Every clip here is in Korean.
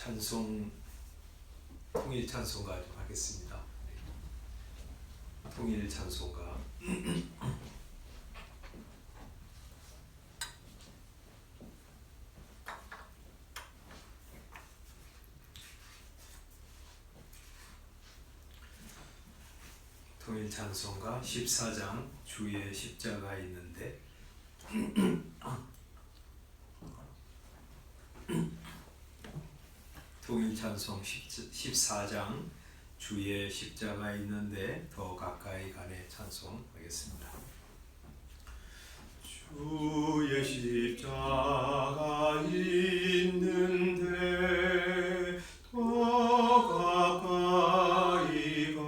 찬송, 통일 찬송가 좀 하겠습니다. 통일 찬송가. 통일 찬송가 14장 주의 십자가 있는데 통일 찬송 14장 주의 십자가 있는데 더 가까이 가네 찬송하겠습니다. 주의 십자가 있는데 더 가까이 가네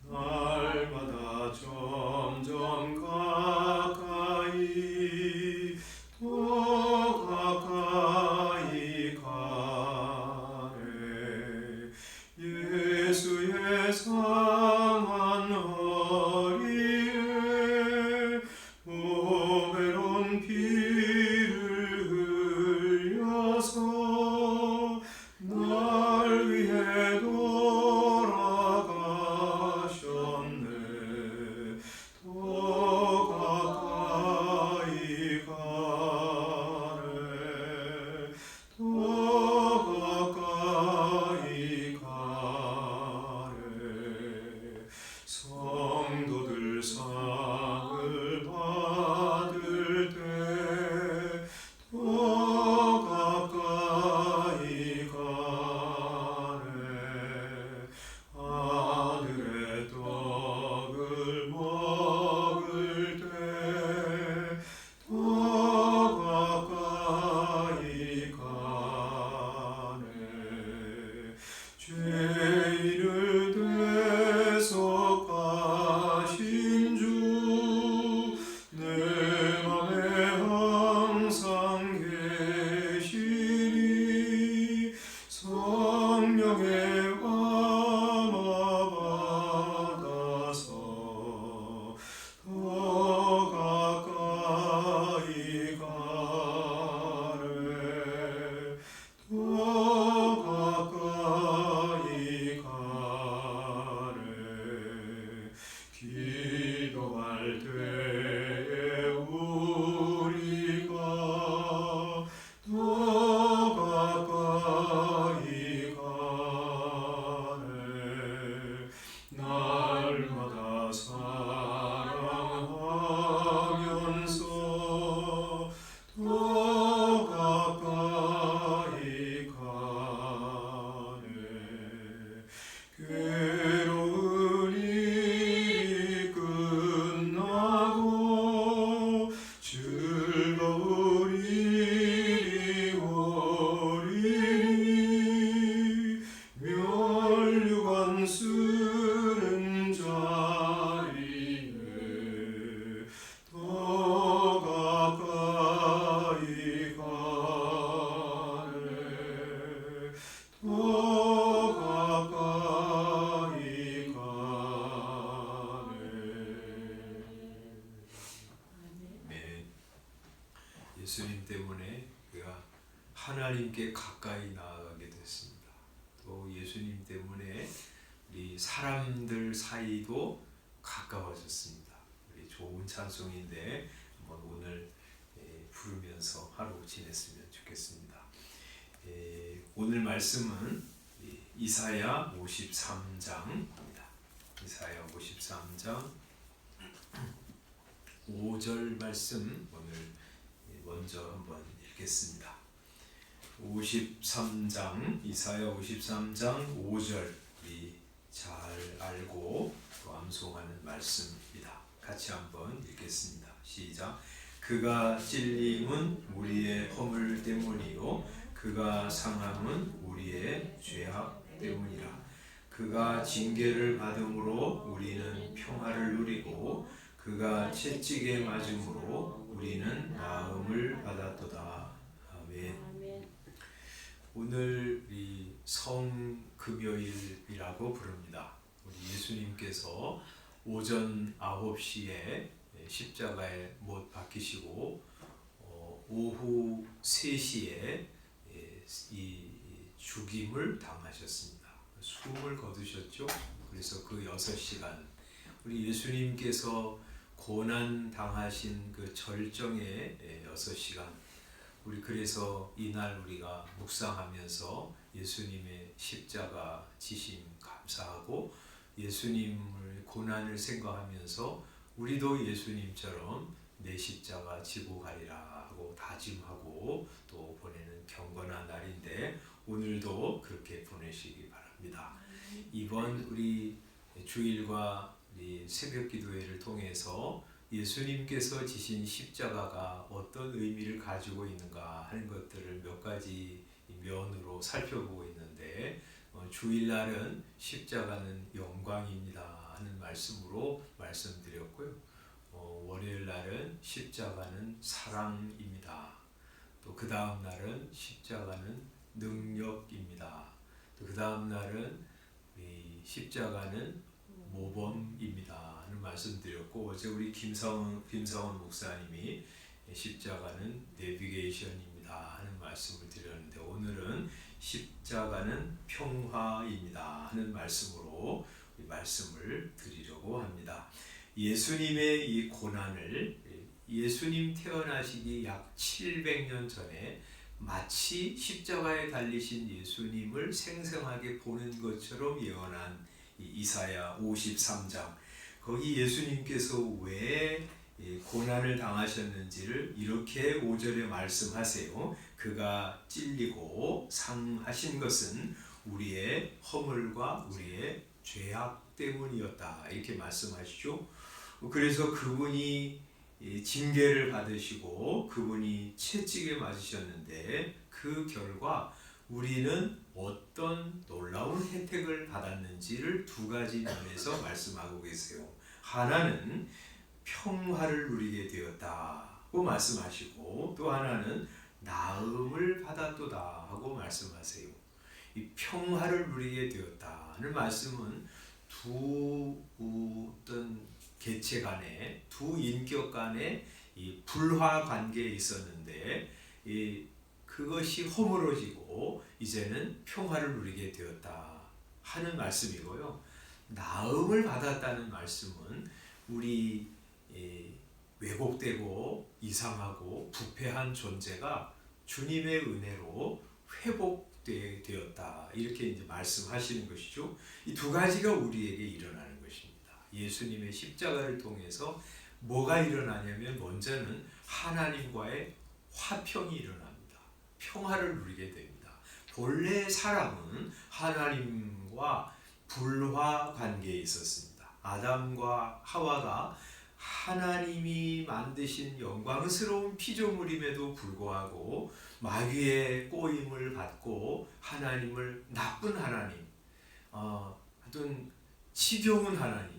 날마다 점점 가까이 더 가까이 가네 예수의 상한 허리에 보배로운 피를 흘려서 날 위해 돌아가셨네 더 가까이 가네 더 가까이 가네 성도들 상을 받을 때 더 가까이 가네 하늘의 떡을 먹을 때 더 가까이 가네 죄인을 대속하신 주 내 맘에 항상 계시니 성령의 감화 받아서 더 가까이 가네 더 가까이 가네 기도할 때에 우리가 더 가까이 가네 날마다 사랑하면서 더 가까이 가네 괴로운 일이 끝나고 즐거운 일이 오리니 멸류관 쓰는 자리에 더 가까이 가네 더 가까이 가네. 네. 예수님 때문에 우리가 하나님께 가까이 나아가게 됐습니다. 또 예수님 때문에 우리 사람들 사이도 가까워졌습니다. 우리 좋은 찬송인데 한번 오늘 부르면서 하루 지냈으면 좋겠습니다. 오늘 말씀은 이사야 53장입니다. 이사야 53장 5절 말씀 오늘 먼저 한번 읽겠습니다. 53장 이사야 53장 5절 우리 잘 알고 또 암송하는 말씀입니다. 같이 한번 읽겠습니다. 시작. 그가 찔림은 우리의 허물 때문이요 그가 상함은 우리의 죄악 때문이라. 그가 징계를 받음으로 우리는 평화를 누리고 그가 채찍에 맞음으로 우리는 나음을 받았도다. 아멘. 오늘 이 성금요일이라고 부릅니다. 우리 예수님께서 오전 9시에 십자가에 못 박히시고 오후 3시에 이 죽임을 당하셨습니다. 숨을 거두셨죠. 그래서 그 6시간 우리 예수님께서 고난 당하신 그 절정의 6시간, 우리 그래서 이날 우리가 묵상하면서 예수님의 십자가 지심 감사하고 예수님을 고난을 생각하면서 우리도 예수님처럼 내 십자가 지고 가리라 하고 다짐하고 또 보내는 경건한 날인데, 오늘도 그렇게 보내시기 바랍니다. 이번 우리 주일과 우리 새벽 기도회를 통해서 예수님께서 지신 십자가가 어떤 의미를 가지고 있는가 하는 것들을 몇 가지 면으로 살펴보고 있는데, 주일날은 십자가는 영광입니다 하는 말씀으로 말씀드렸고요. 월요일날은 십자가는 사랑입니다. 또 그 다음 날은 십자가는 능력입니다. 또 그 다음 날은 십자가는 모범입니다 하는 말씀드렸고, 어제 우리 김사원 목사님이 십자가는 내비게이션입니다 하는 말씀을 드렸는데, 오늘은 십자가는 평화입니다 하는 말씀으로 말씀을 드리려고 합니다. 예수님의 이 고난을 예수님 태어나시기 약 700년 전에 마치 십자가에 달리신 예수님을 생생하게 보는 것처럼 예언한 이사야 53장, 거기 예수님께서 왜 고난을 당하셨는지를 이렇게 5절에 말씀하세요. 그가 찔리고 상하신 것은 우리의 허물과 우리의 죄악 때문이었다 이렇게 말씀하시죠. 그래서 그분이 징계를 받으시고 그분이 채찍에 맞으셨는데, 그 결과 우리는 어떤 놀라운 혜택을 받았는지를 두 가지 면에서 말씀하고 계세요. 하나는 평화를 누리게 되었다고 말씀하시고, 또 하나는 나음을 받았도다 하고 말씀하세요. 이 평화를 누리게 되었다는 말씀은 두 어떤 개체 간에, 두 인격 간에 이 불화 관계에 있었는데 그것이 허물어지고 이제는 평화를 누리게 되었다 하는 말씀이고요. 나음을 받았다는 말씀은 우리 왜곡되고 이상하고 부패한 존재가 주님의 은혜로 회복되었다 이렇게 이제 말씀하시는 것이죠. 이 두 가지가 우리에게 일어나는 것입니다. 예수님의 십자가를 통해서 뭐가 일어나냐면, 먼저는 하나님과의 화평이 일어납니다. 평화를 누리게 됩니다. 본래 사람은 하나님과 불화 관계에 있었습니다. 아담과 하와가 하나님이 만드신 영광스러운 피조물임에도 불구하고 마귀의 꼬임을 받고 하나님을 나쁜 하나님, 하여튼 지겨운 하나님,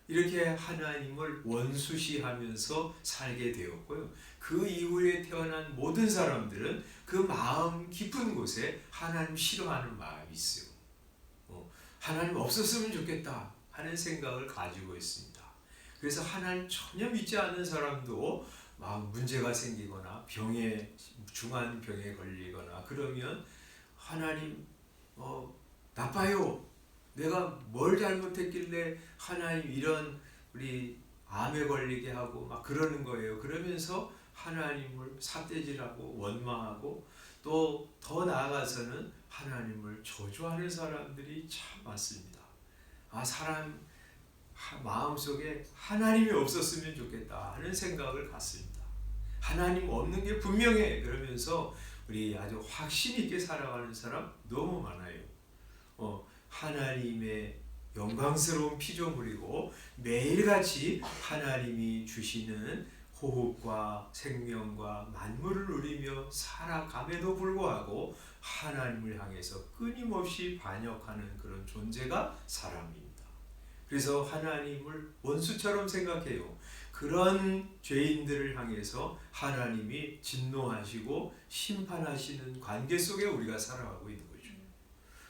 이렇게 하나님을 원수시하면서 살게 되었고요. 그 이후에 태어난 모든 사람들은 그 마음 깊은 곳에 하나님 싫어하는 마음이 있어요. 하나님 없었으면 좋겠다 하는 생각을 가지고 있습니다. 그래서 하나님 전혀 믿지 않는 사람도 막 문제가 생기거나 중한 병에 걸리거나 그러면 하나님 나빠요. 내가 뭘 잘못했길래 하나님 이런 우리 암에 걸리게 하고 막 그러는 거예요. 그러면서 하나님을 삿대질하고 원망하고, 또 더 나아가서는 하나님을 저주하는 사람들이 참 많습니다. 사람 마음속에 하나님이 없었으면 좋겠다 하는 생각을 갖습니다. 하나님 없는 게 분명해 그러면서 우리 아주 확신 있게 살아가는 사람 너무 많아요. 하나님의 영광스러운 피조물이고 매일같이 하나님이 주시는 호흡과 생명과 만물을 누리며 살아감에도 불구하고 하나님을 향해서 끊임없이 반역하는 그런 존재가 사람입니다. 그래서 하나님을 원수처럼 생각해요. 그런 죄인들을 향해서 하나님이 진노하시고 심판하시는 관계 속에 우리가 살아가고 있는 거죠.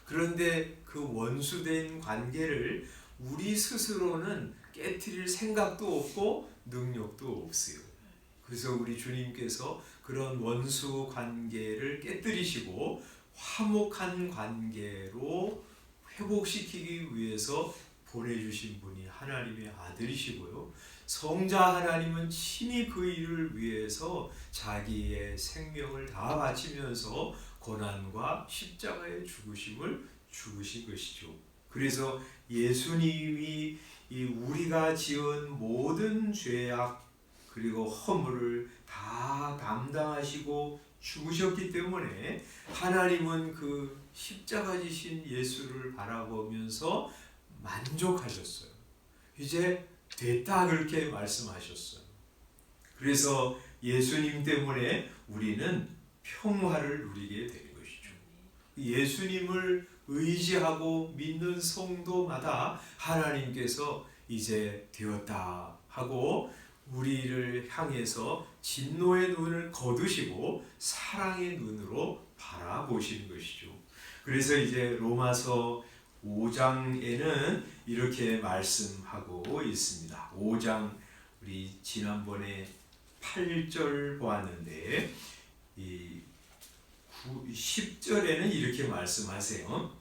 그런데 그 원수된 관계를 우리 스스로는 깨트릴 생각도 없고 능력도 없어요. 그래서 우리 주님께서 그런 원수 관계를 깨뜨리시고 화목한 관계로 회복시키기 위해서 보내주신 분이 하나님의 아들이시고요. 성자 하나님은 친히 그 일을 위해서 자기의 생명을 다 바치면서 고난과 십자가의 죽으심을 죽으신 것이죠. 그래서 예수님이 이 우리가 지은 모든 죄악 그리고 허물을 다 담당하시고 죽으셨기 때문에 하나님은 그 십자가 지신 예수를 바라보면서 만족하셨어요. 이제 됐다 그렇게 말씀하셨어요. 그래서 예수님 때문에 우리는 평화를 누리게 되는 것이죠. 예수님을 의지하고 믿는 성도마다 하나님께서 이제 되었다 하고 우리를 향해서 진노의 눈을 거두시고 사랑의 눈으로 바라보시는 것이죠. 그래서 이제 로마서 5장에는 이렇게 말씀하고 있습니다. 5장 우리 지난번에 8절 보았는데 이 10절에는 이렇게 말씀하세요.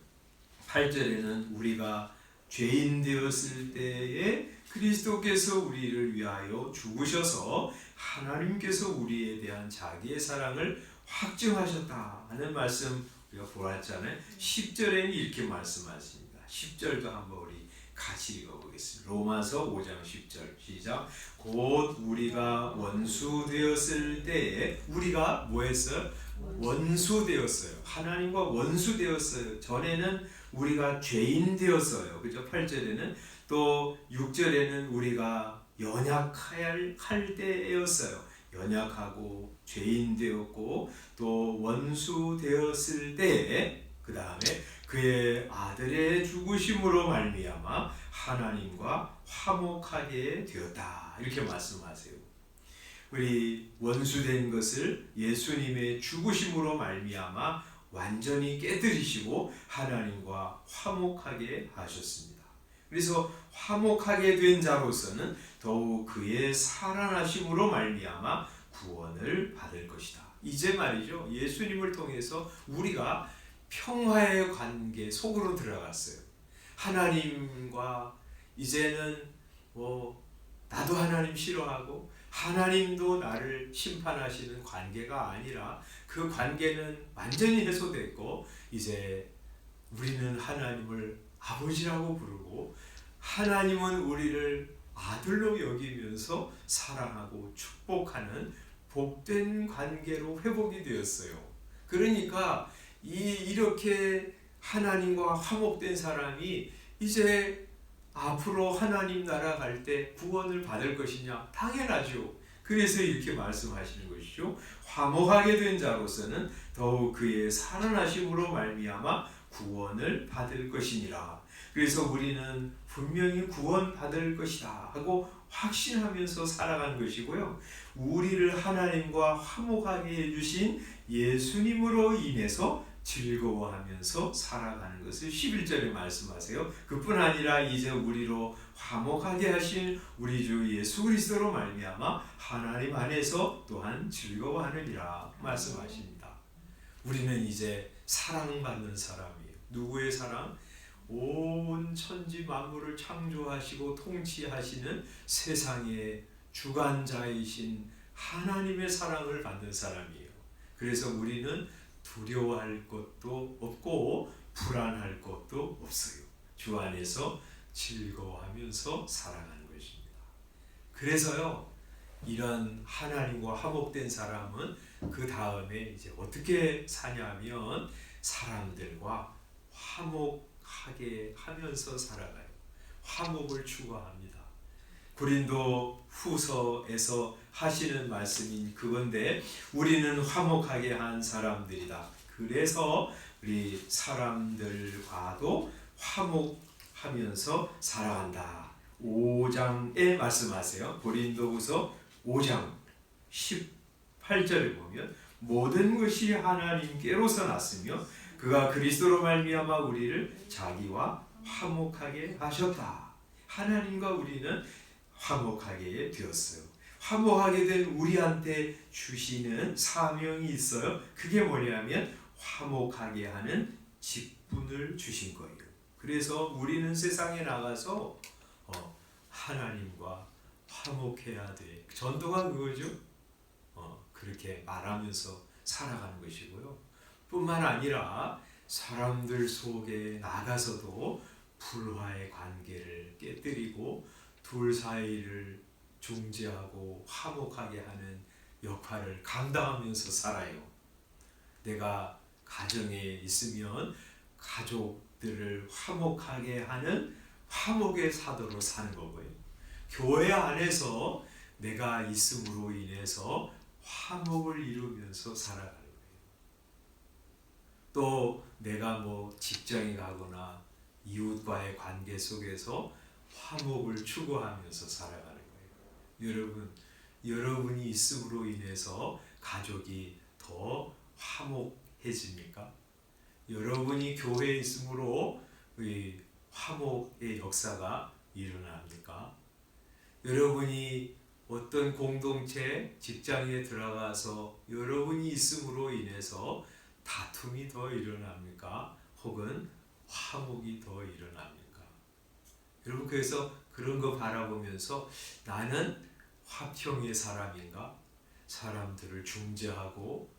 8절에는 우리가 죄인 되었을 때에 그리스도께서 우리를 위하여 죽으셔서 하나님께서 우리에 대한 자기의 사랑을 확증하셨다 하는 말씀 우리가 보았잖아요. 10절에는 이렇게 말씀하십니다. 10절도 한번 우리 같이 읽어보겠습니다. 로마서 5장 10절 시작. 곧 우리가 원수 되었을 때에 우리가 뭐 했어요? 원수 되었어요. 하나님과 원수 되었어요. 전에는 우리가 죄인 되었어요. 그죠? 8절에는 또 6절에는 우리가 연약할 때였어요. 연약하고 죄인 되었고 또 원수 되었을 때에 그 다음에 그의 아들의 죽으심으로 말미암아 하나님과 화목하게 되었다 이렇게 말씀하세요. 우리 원수된 것을 예수님의 죽으심으로 말미암아 완전히 깨뜨리시고 하나님과 화목하게 하셨습니다. 그래서 화목하게 된 자로서는 더욱 그의 살아나심으로 말미암아 구원을 받을 것이다. 이제 말이죠. 예수님을 통해서 우리가 평화의 관계 속으로 들어갔어요. 하나님과 이제는 나도 하나님 싫어하고 하나님도 나를 심판하시는 관계가 아니라 그 관계는 완전히 해소됐고 이제 우리는 하나님을 아버지라고 부르고 하나님은 우리를 아들로 여기면서 사랑하고 축복하는 복된 관계로 회복이 되었어요. 그러니까 이렇게 하나님과 화목된 사람이 이제 앞으로 하나님 나라 갈 때 구원을 받을 것이냐? 당연하죠. 그래서 이렇게 말씀하시는 것이죠. 화목하게 된 자로서는 더욱 그의 살아나심으로 말미암아 구원을 받을 것이니라. 그래서 우리는 분명히 구원 받을 것이다 하고 확신하면서 살아가는 것이고요. 우리를 하나님과 화목하게 해주신 예수님으로 인해서 즐거워하면서 살아가는 것을 11절에 말씀하세요. 그뿐 아니라 이제 우리로 화목하게 하신 우리 주 예수 그리스도로 말미암아 하나님 안에서 또한 즐거워하느니라 말씀하십니다. 우리는 이제 사랑받는 사람이에요. 누구의 사랑? 온 천지 만물을 창조하시고 통치하시는 세상의 주관자이신 하나님의 사랑을 받는 사람이에요. 그래서 우리는 두려워할 것도 없고 불안할 것도 없어요. 주 안에서 즐거워하면서 살아가는 것입니다. 그래서요, 이런 하나님과 화목된 사람은 그 다음에 이제 어떻게 사냐면 사람들과 화목하게 하면서 살아가요. 화목을 추구합니다. 고린도 후서에서 하시는 말씀인 그건데 우리는 화목하게 한 사람들이다. 그래서 우리 사람들과도 화목하면서 살아간다. 5장에 말씀하세요. 고린도후서 5장 18절에 보면 모든 것이 하나님께로서 났으며 그가 그리스도로 말미암아 우리를 자기와 화목하게 하셨다. 하나님과 우리는 화목하게 되었어요. 화목하게 된 우리한테 주시는 사명이 있어요. 그게 뭐냐면 화목하게 하는 직분을 주신 거예요. 그래서 우리는 세상에 나가서 하나님과 화목해야 돼. 전도가 그거죠. 그렇게 말하면서 살아가는 것이고요. 뿐만 아니라 사람들 속에 나가서도 불화의 관계를 깨뜨리고 둘 사이를 중재하고 화목하게 하는 역할을 감당하면서 살아요. 내가 가정에 있으면 가족들을 화목하게 하는 화목의 사도로 사는 거고요. 교회 안에서 내가 있음으로 인해서 화목을 이루면서 살아가는 거예요. 또 내가 직장에 가거나 이웃과의 관계 속에서 화목을 추구하면서 살아가는 거예요. 여러분이 있음으로 인해서 가족이 더 화목해집니까? 여러분이 교회에 있음으로 화목의 역사가 일어납니까? 여러분이 어떤 공동체, 직장에 들어가서 여러분이 있음으로 인해서 다툼이 더 일어납니까? 혹은 화목이 더 일어납니까? 여러분, 그래서 그런 거 바라보면서 나는 화평의 사람인가? 사람들을 중재하고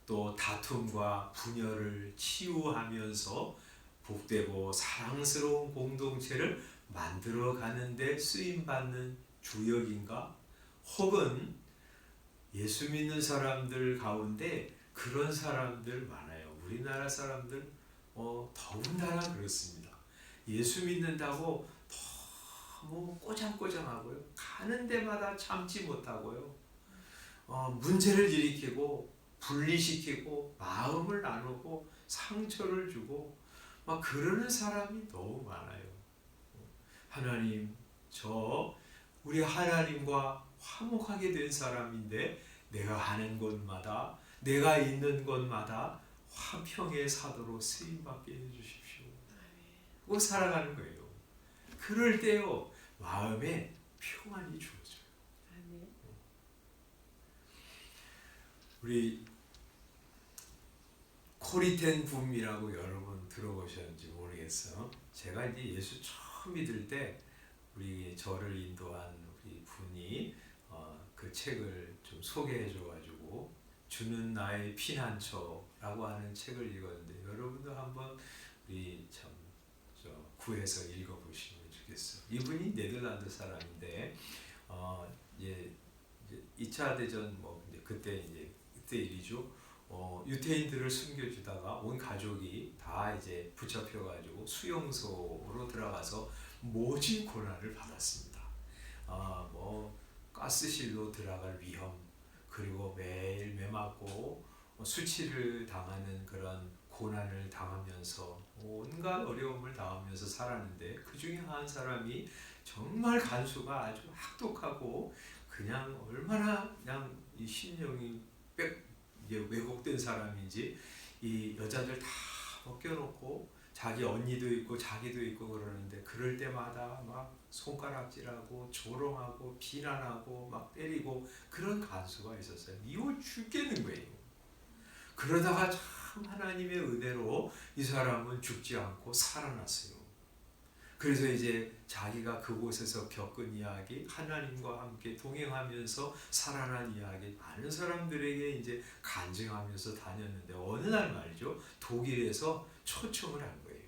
또 다툼과 분열을 치유하면서 복되고 사랑스러운 공동체를 만들어가는 데 쓰임받는 주역인가? 혹은 예수 믿는 사람들 가운데 그런 사람들 많아요. 우리나라 사람들 더군다나 그렇습니다. 예수 믿는다고 너무 꼬장꼬장하고요. 가는 데마다 참지 못하고요. 문제를 일으키고 분리시키고 마음을 나누고 상처를 주고 막 그러는 사람이 너무 많아요. 하나님, 우리 하나님과 화목하게 된 사람인데 내가 가는 곳마다 내가 있는 곳마다 화평의 사도로 쓰임받게 해주십시오. 그거 살아가는 거예요. 그럴 때요 마음에 평안이 주어져요. 우리 코리텐 붐이라고 여러분 들어보셨는지 모르겠어요. 제가 이제 예수 처음 믿을 때 우리 저를 인도한 우리 분이 그 책을 좀 소개해줘가지고 주는 나의 피난처라고 하는 책을 읽었는데 여러분도 한번 우리 구해서 읽어보시면 좋겠어요. 이분이 네덜란드 사람인데 이제 2차 대전 그때 일이죠. 유태인들을 숨겨주다가 온 가족이 다 이제 붙잡혀가지고 수용소로 들어가서 모진 고난을 받았습니다. 가스실로 들어갈 위험, 그리고 매일 매맞고 수치를 당하는 그런 고난을 당하면서 온갖 어려움을 당하면서 살았는데 그 중에 한 사람이 정말 간수가 아주 혹독하고 그냥 얼마나 그냥 이 심령이 왜곡된 사람인지 이 여자들 다 벗겨놓고 자기 언니도 있고 자기도 있고 그러는데 그럴 때마다 막 손가락질하고 조롱하고 비난하고 막 때리고 그런 간수가 있었어요. 미워 죽겠는 거예요. 그러다가 참 하나님의 은혜로 이 사람은 죽지 않고 살아났어요. 그래서 이제 자기가 그곳에서 겪은 이야기, 하나님과 함께 동행하면서 살아난 이야기, 많은 사람들에게 이제 간증하면서 다녔는데 어느 날 말이죠, 독일에서 초청을 한 거예요.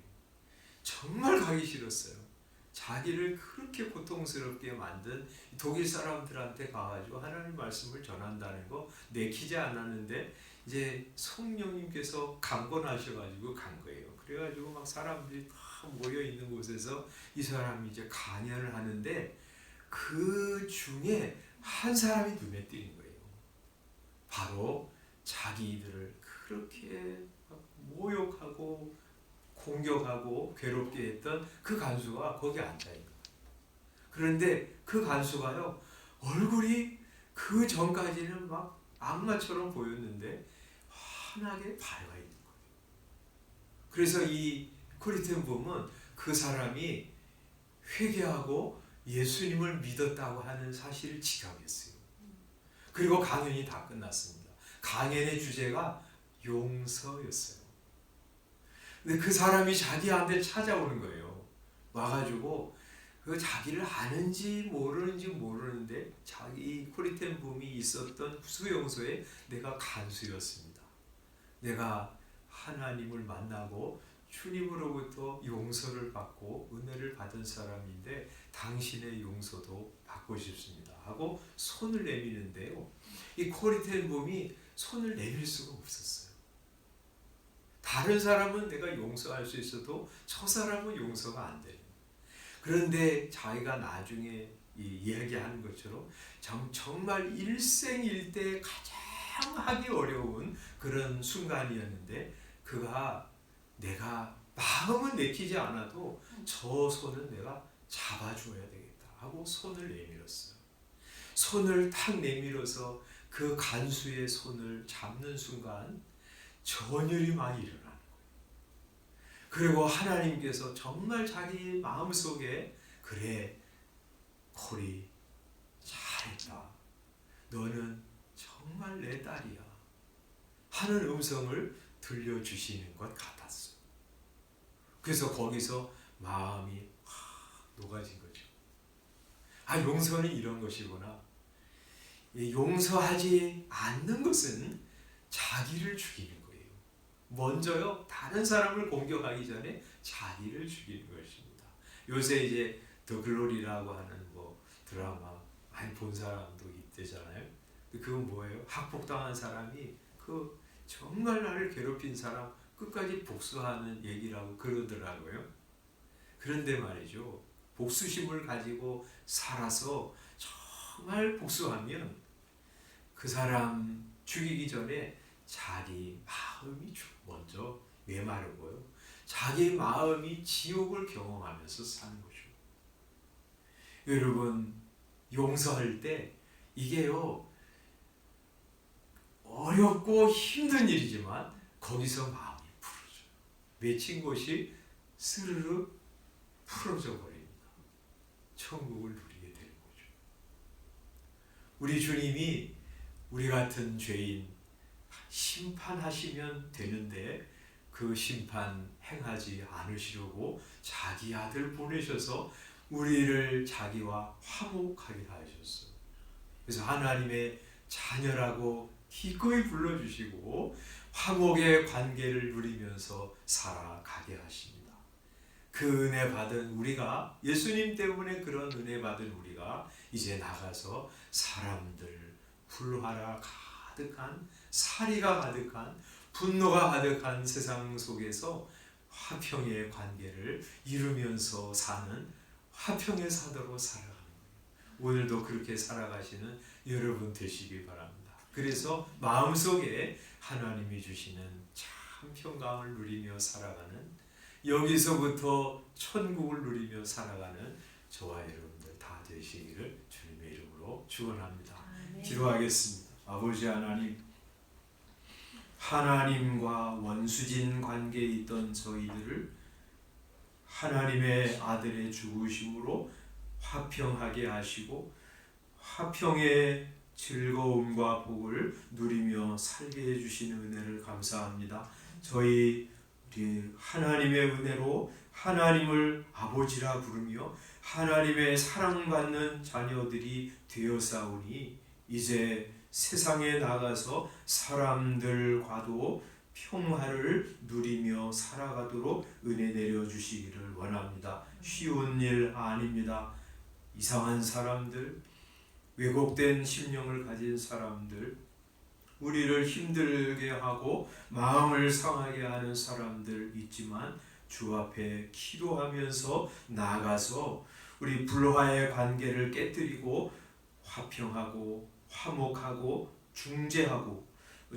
정말 가기 싫었어요. 자기를 그렇게 고통스럽게 만든 독일 사람들한테 가가지고 하나님 말씀을 전한다는 거 내키지 않았는데 이제 성령님께서 강권하셔가지고 간 거예요. 그래가지고 막 사람들이 다 모여 있는 곳에서 이 사람이 이제 강연을 하는데 그 중에 한 사람이 눈에 띄는 거예요. 바로 자기들을 그렇게 모욕하고 공격하고 괴롭게 했던 그 간수가 거기 앉아 있는 거예요. 그런데 그 간수가요 얼굴이 그 전까지는 막 악마처럼 보였는데 환하게 밝아 있는 거예요. 그래서 이 코리텐 붐은 그 사람이 회개하고 예수님을 믿었다고 하는 사실을 지각했어요. 그리고 강연이 다 끝났습니다. 강연의 주제가 용서였어요. 근데 그 사람이 자기한테 찾아오는 거예요. 와가지고 그 자기를 아는지 모르는지 모르는데 자기 코리텐붐이 있었던 수용소에 내가 간수였습니다. 내가 하나님을 만나고 주님으로부터 용서를 받고 은혜를 받은 사람인데 당신의 용서도 받고 싶습니다 하고 손을 내미는데요, 이 코리텐붐이 손을 내밀 수가 없었어요. 다른 사람은 내가 용서할 수 있어도 저 사람은 용서가 안 돼요. 그런데 자기가 나중에 이야기하는 것처럼 정말 일생일대 가장 하기 어려운 그런 순간이었는데, 그가 내가 마음은 내키지 않아도 저 손은 내가 잡아줘야 되겠다 하고 손을 내밀었어요. 손을 탁 내밀어서 그 간수의 손을 잡는 순간 전율이 막 일어나는 거예요. 그리고 하나님께서 정말 자기 마음속에 그래 콜이 잘했다, 너는 정말 내 딸이야 하는 음성을 들려주시는 것 같았어요. 그래서 거기서 마음이 녹아진 거죠. 용서는 이런 것이구나. 용서하지 않는 것은 자기를 죽이는 거예요. 먼저요, 다른 사람을 공격하기 전에 자기를 죽이는 것입니다. 요새 이제 더 글로리라고 하는 드라마 많이 본 사람도 있대잖아요. 그건 뭐예요? 학폭당한 사람이 그 정말 나를 괴롭힌 사람 끝까지 복수하는 얘기라고 그러더라고요. 그런데 말이죠, 복수심을 가지고 살아서 정말 복수하면 그 사람 죽이기 전에 자기 마음이 먼저 메마르고요, 자기 마음이 지옥을 경험하면서 사는 거죠. 여러분, 용서할 때 이게요, 어렵고 힘든 일이지만 거기서 마음이 풀어져요. 맺힌 곳이 스르르 풀어져 버립니다. 천국을 누리게 되는 거죠. 우리 주님이 우리 같은 죄인 심판하시면 되는데 그 심판 행하지 않으시려고 자기 아들 보내셔서 우리를 자기와 화목하게 하셨어요. 그래서 하나님의 자녀라고 기꺼이 불러주시고 화목의 관계를 누리면서 살아가게 하십니다. 그 은혜 받은 우리가, 예수님 때문에 그런 은혜 받은 우리가 이제 나가서 사람들, 불화가 가득한, 살이가 가득한, 분노가 가득한 세상 속에서 화평의 관계를 이루면서 사는 화평의 사도로 살아가는 거예요. 오늘도 그렇게 살아가시는 여러분 되시기 바랍니다. 그래서 마음속에 하나님이 주시는 참 평강을 누리며 살아가는, 여기서부터 천국을 누리며 살아가는 저와 여러분들 다 되시기를 주님의 이름으로 축원합니다. 기도하겠습니다. 아버지 하나님, 하나님과 원수진 관계에 있던 저희들을 하나님의 아들의 죽으심으로 화평하게 하시고 화평의 즐거움과 복을 누리며 살게 해주시는 은혜를 감사합니다. 우리 하나님의 은혜로 하나님을 아버지라 부르며 하나님의 사랑받는 자녀들이 되어사오니 이제 세상에 나가서 사람들과도 평화를 누리며 살아가도록 은혜 내려주시기를 원합니다. 쉬운 일 아닙니다. 이상한 사람들, 왜곡된 심령을 가진 사람들, 우리를 힘들게 하고 마음을 상하게 하는 사람들 있지만 주 앞에 기도하면서 나가서 우리 불화의 관계를 깨뜨리고 화평하고 화목하고 중재하고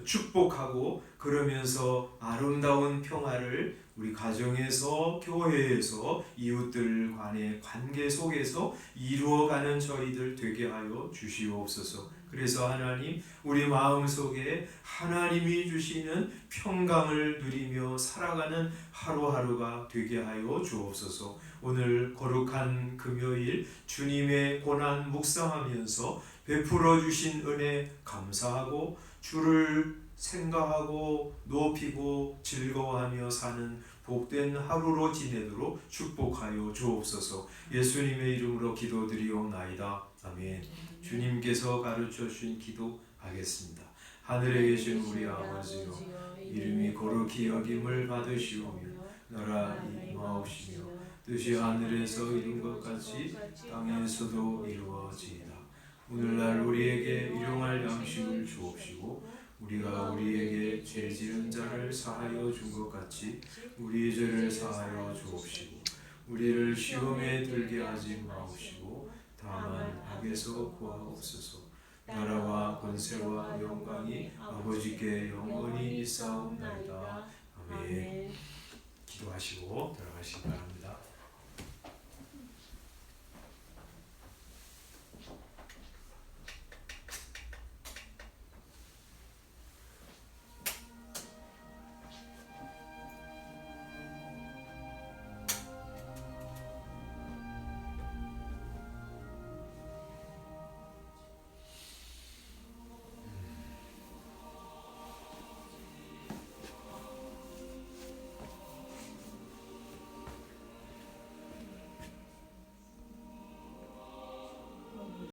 축복하고 그러면서 아름다운 평화를 우리 가정에서, 교회에서, 이웃들 간의 관계 속에서 이루어가는 저희들 되게 하여 주시옵소서. 그래서 하나님, 우리 마음속에 하나님이 주시는 평강을 누리며 살아가는 하루하루가 되게 하여 주옵소서. 오늘 거룩한 금요일 주님의 고난 묵상하면서 베풀어 주신 은혜 감사하고 주를 생각하고 높이고 즐거워하며 사는 복된 하루로 지내도록 축복하여 주옵소서. 예수님의 이름으로 기도드리옵나이다. 아멘. 주님께서 가르쳐 주신 기도 하겠습니다. 하늘에 계신 우리 아버지여, 이름이 거룩히 여김을 받으시오며 나라 임하옵시며 뜻이 하늘에서 이룬 것 같이 땅에서도 이루어지이다. 오늘날 우리에게 일용할 양식을 주옵시고 우리가 우리에게 죄 지은 자를 사하여 준 것 같이 우리의 죄를 사하여 주옵시고 우리를 시험에 들게 하지 마옵시고 다만 악에서 구하옵소서. 나라와 권세와 영광이 아버지께 영원히 있사옵나이다. 아멘. 기도하시고 들어가시기 바랍니다.